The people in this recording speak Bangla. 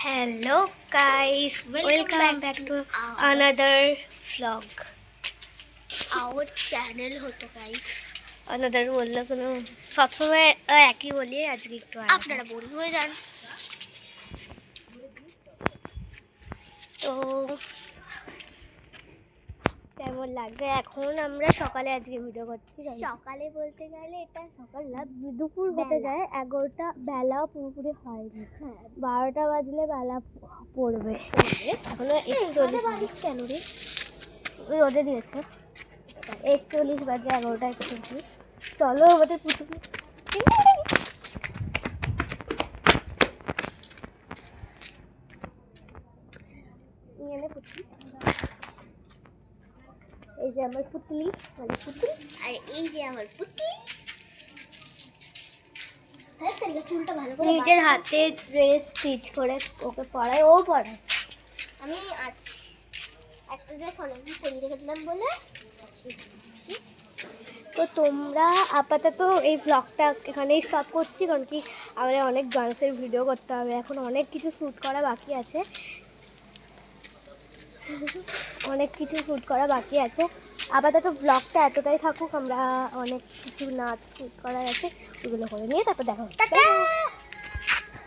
Hello guys, welcome back to another vlog. Our channel হতো গাইস। another বললে কোনো সবসময় একই বলি, আজকে একটু আপনারা বোরিং হয়ে যান। তো কেমন লাগবে? এখন আমরা সকালে আজকে ভিডিও করছি। সকালে বলতে গেলে এটা সকাল না, দুপুর হতে যায়, 11টা বেলা পুরোপুরি হয়নি। 12টা বাজলে বেলা পড়বে। এখনো 41 কেন রে? রোদে দিয়েছে। 41 বাজে, 11টা 41। চলো আমাদের পুতুল এই যে আমার পুতলি, মানে পুতুল, আর এই যে আমার পুতুল। চুলটা ভালো করে নিজের হাতে ড্রেস স্টিচ করে ওকে পরায়, ও পরায়। আমি আজ একটা ড্রেস অনেকদিন পরিয়ে রেখেছিলাম বলে। তো তোমরা আপাতত এই ব্লগটা এখানেই স্টপ করছি, কারণ কি আমাদের অনেক ডান্সের ভিডিও করতে হবে, এখন অনেক কিছু শ্যুট করা বাকি আছে। আপাতত ব্লগটা এতটাই থাকুক, আমরা অনেক কিছু নাচ শ্যুট করার আছে, ওগুলো করে নিয়ে তারপর দেখা হচ্ছে।